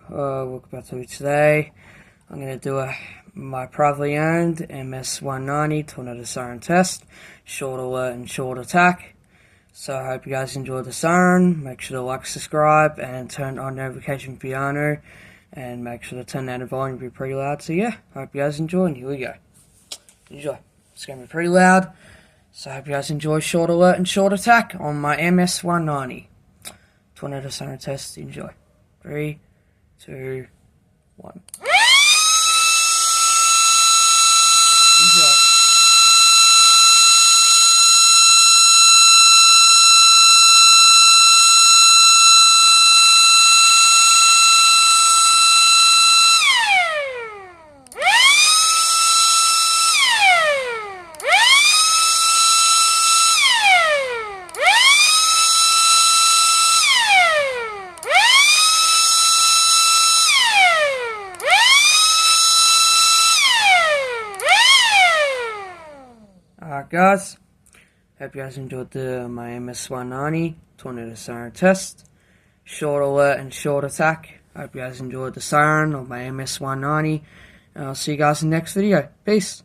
What about to do today? I'm going to do my privately owned MS-190 tornado siren test, short alert and short attack. So I hope you guys enjoyed the siren. Make sure to like, subscribe, and turn on notification piano, and make sure to turn down the volume to be pretty loud. So yeah, hope you guys enjoy, and here we go. Enjoy. It's going to be pretty loud. So I hope you guys enjoy short alert and short attack on my MS-190 tornado siren test. Enjoy. 3, 2, 1. Enjoy. Alright guys, hope you guys enjoyed my MS-190 tornado siren test, short alert and short attack. Hope you guys enjoyed the siren of my MS-190, and I'll see you guys in the next video. Peace.